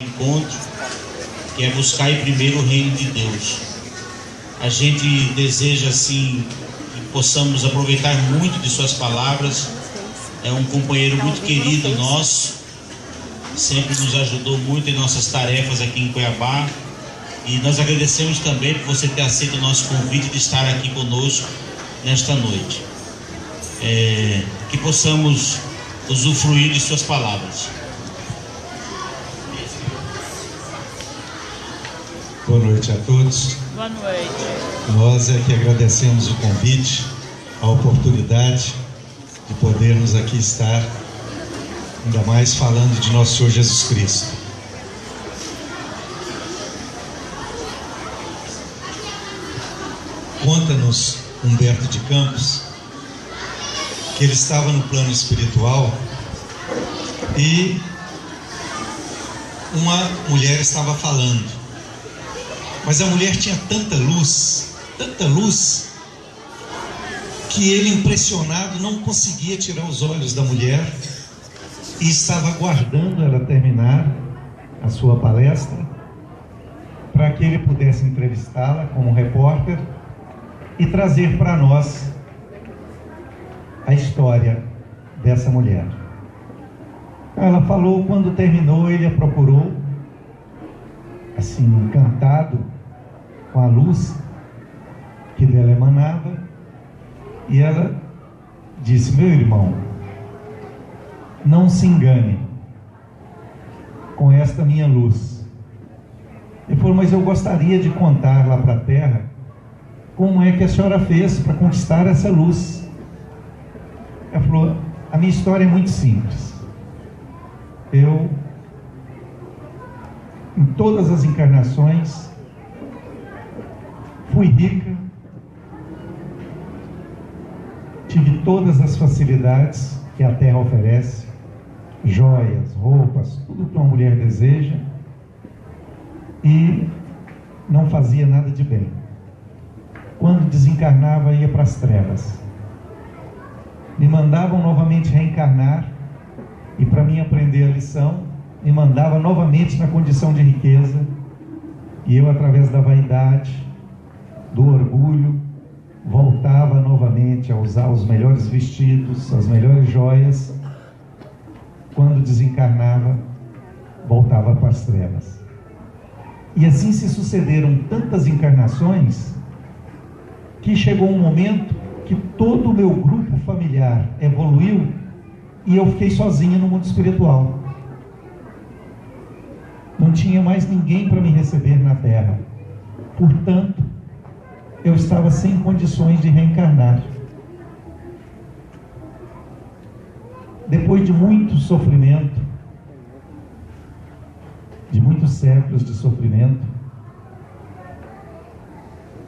encontro, que é buscar em primeiro o reino de Deus. A gente deseja assim que possamos aproveitar muito de suas palavras. É um companheiro muito querido nosso, sempre nos ajudou muito em nossas tarefas aqui em Cuiabá, e nós agradecemos também por você ter aceito o nosso convite de estar aqui conosco nesta noite. Que possamos usufruir de suas palavras. Boa noite a todos. Boa noite. Nós é que agradecemos o convite, a oportunidade de podermos aqui estar, ainda mais falando de nosso Senhor Jesus Cristo. Conta-nos Humberto de Campos que ele estava no plano espiritual e uma mulher estava falando. Mas a mulher tinha tanta luz, que ele, impressionado, não conseguia tirar os olhos da mulher e estava aguardando ela terminar a sua palestra para que ele pudesse entrevistá-la como repórter e trazer para nós a história dessa mulher. Ela falou, quando terminou, ele a procurou, assim, encantado com a luz que dela emanava, e ela disse: meu irmão, não se engane com esta minha luz. Ele falou: mas eu gostaria de contar lá para a terra como é que a senhora fez para conquistar essa luz. Ela falou: a minha história é muito simples. Eu, em todas as encarnações, fui rica, tive todas as facilidades que a terra oferece, joias, roupas, tudo que uma mulher deseja, e não fazia nada de bem. Quando desencarnava, ia para as trevas. Me mandavam novamente reencarnar, e para mim aprender a lição, me mandava novamente na condição de riqueza, e eu, através da vaidade, do orgulho, voltava novamente a usar os melhores vestidos, as melhores joias. Quando desencarnava, voltava para as trevas. E assim se sucederam tantas encarnações, que chegou um momento que todo o meu grupo familiar evoluiu e eu fiquei sozinho no mundo espiritual. Não tinha mais ninguém para me receber na terra. Portanto, eu estava sem condições de reencarnar. Depois de muito sofrimento, de muitos séculos de sofrimento,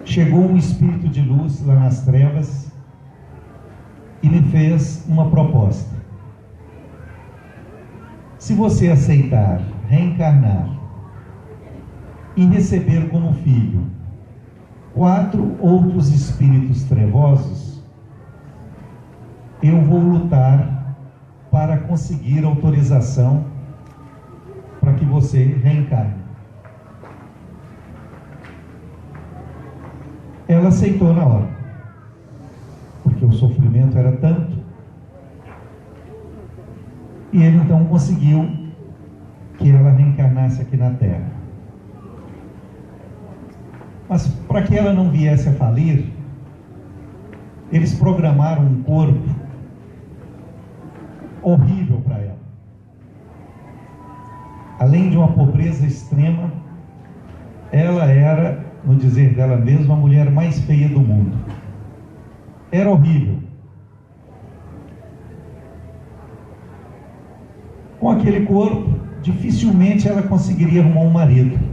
chegou um espírito de luz lá nas trevas e me fez uma proposta. Se você aceitar reencarnar e receber como filho 4 outros espíritos trevosos, eu vou lutar para conseguir autorização para que você reencarne. Ela aceitou na hora, porque o sofrimento era tanto, e ele então conseguiu que ela reencarnasse aqui na Terra. Mas para que ela não viesse a falir, eles programaram um corpo horrível para ela. Além de uma pobreza extrema, ela era, no dizer dela mesma, a mulher mais feia do mundo. Era horrível. Com aquele corpo, dificilmente ela conseguiria arrumar um marido.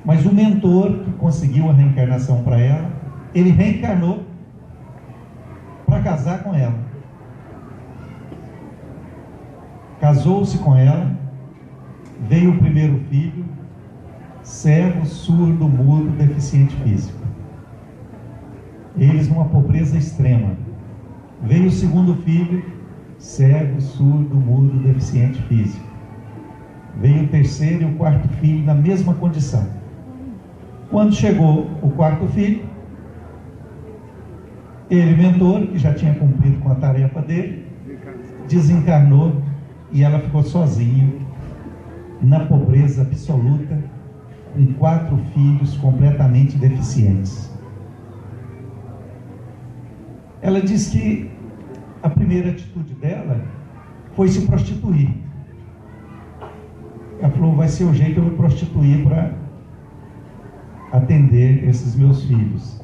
Mas o mentor que conseguiu a reencarnação para ela, ele reencarnou para casar com ela. Casou-se com ela, veio o primeiro filho, cego, surdo, mudo, deficiente físico. Eles numa pobreza extrema. Veio o segundo filho, cego, surdo, mudo, deficiente físico. Veio o terceiro e o quarto filho na mesma condição. Quando chegou o quarto filho, ele, mentor, que já tinha cumprido com a tarefa dele, desencarnou e ela ficou sozinha, na pobreza absoluta, com 4 filhos completamente deficientes. Ela diz que a primeira atitude dela foi se prostituir. Ela falou, vai ser o jeito de eu me prostituir para atender esses meus filhos.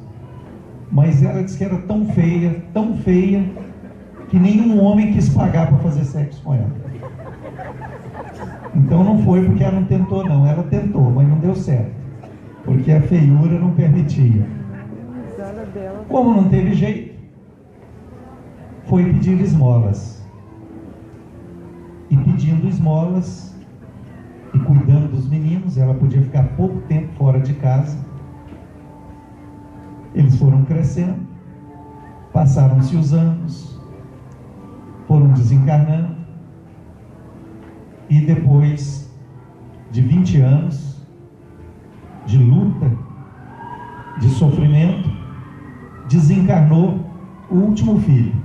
Mas ela disse que era tão feia, que nenhum homem quis pagar para fazer sexo com ela. Então não foi porque ela não tentou não, ela tentou, mas não deu certo, porque a feiura não permitia. Como não teve jeito, foi pedir esmolas. E pedindo esmolas e cuidando dos meninos, ela podia ficar pouco tempo fora de casa. Eles foram crescendo, passaram-se os anos, foram desencarnando, e depois de 20 anos de luta, de sofrimento, desencarnou o último filho.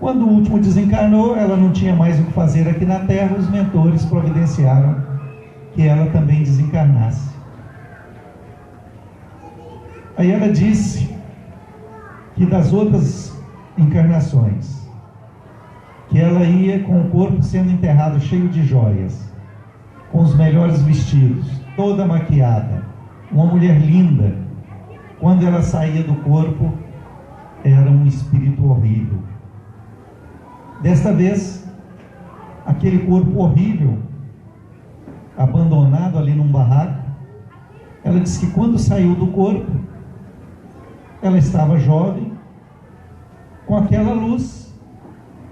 Quando o último desencarnou, ela não tinha mais o que fazer aqui na Terra, os mentores providenciaram que ela também desencarnasse. Aí ela disse que das outras encarnações, que ela ia com o corpo sendo enterrado cheio de joias, com os melhores vestidos, toda maquiada, uma mulher linda. Quando ela saía do corpo, era um espírito horrível. Desta vez, aquele corpo horrível, abandonado ali num barraco, ela disse que quando saiu do corpo, ela estava jovem, com aquela luz,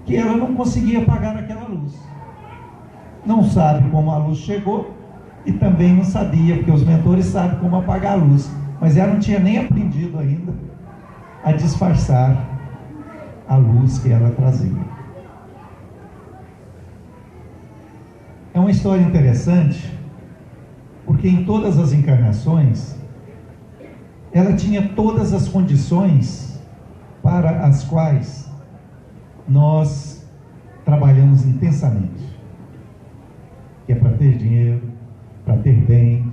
que ela não conseguia apagar aquela luz. Não sabe como a luz chegou, e também não sabia, porque os mentores sabem como apagar a luz, mas ela não tinha nem aprendido ainda a disfarçar a luz que ela trazia. É uma história interessante, porque em todas as encarnações, ela tinha todas as condições para as quais nós trabalhamos intensamente, que é para ter dinheiro, para ter bens,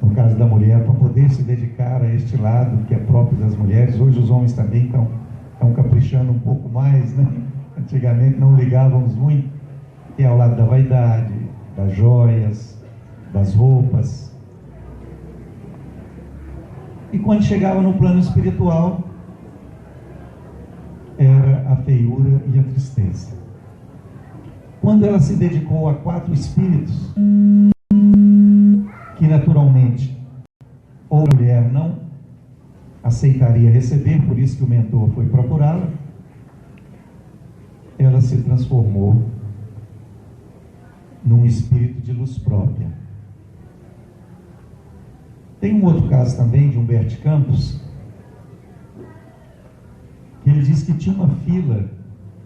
no caso da mulher, para poder se dedicar a este lado que é próprio das mulheres. Hoje os homens também estão caprichando um pouco mais, né? Antigamente não ligávamos muito, que é ao lado da vaidade, das joias, das roupas. E quando chegava no plano espiritual, era a feiura e a tristeza. Quando ela se dedicou a 4 espíritos, que naturalmente ou a mulher não aceitaria receber, por isso que o mentor foi procurá-la, ela se transformou num espírito de luz própria. Tem um outro caso também de Humberto Campos, que ele diz que tinha uma fila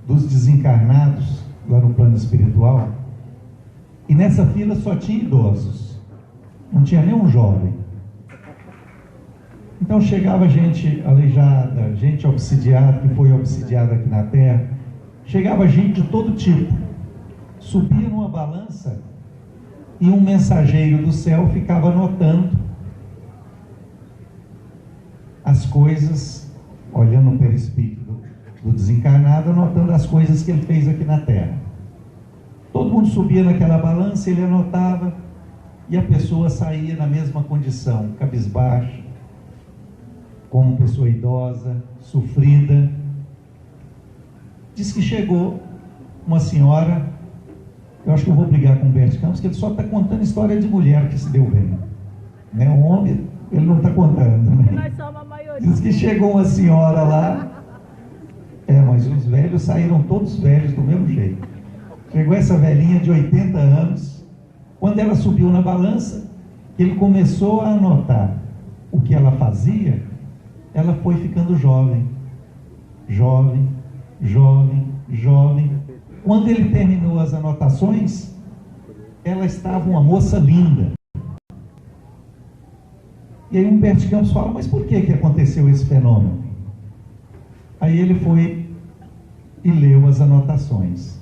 dos desencarnados lá no plano espiritual, e nessa fila só tinha idosos, não tinha nenhum jovem. Então chegava gente aleijada, gente obsidiada, que foi obsidiada aqui na Terra, chegava gente de todo tipo, subia numa balança e um mensageiro do céu ficava anotando as coisas, olhando o perispírito do desencarnado, anotando as coisas que ele fez aqui na Terra. Todo mundo subia naquela balança, ele anotava, e a pessoa saía na mesma condição, cabisbaixa, como pessoa idosa, sofrida. Diz que chegou uma senhora, eu acho que eu vou brigar com o Humberto Campos, que ele só está contando história de mulher que se deu bem, né? O homem, ele não está contando, né? Diz que chegou uma senhora lá, mas os velhos saíram todos velhos do mesmo jeito. Chegou essa velhinha de 80 anos, quando ela subiu na balança, ele começou a anotar o que ela fazia, ela foi ficando jovem, jovem, jovem, jovem, Quando ele terminou as anotações, ela estava uma moça linda. E aí Humberto Campos fala, mas por que aconteceu esse fenômeno? Aí ele foi e leu as anotações.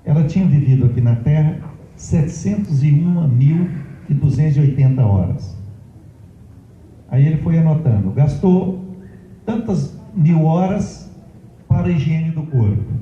Ela tinha vivido aqui na Terra 701.280 horas. Aí ele foi anotando, gastou tantas 1000 horas para a higiene do corpo,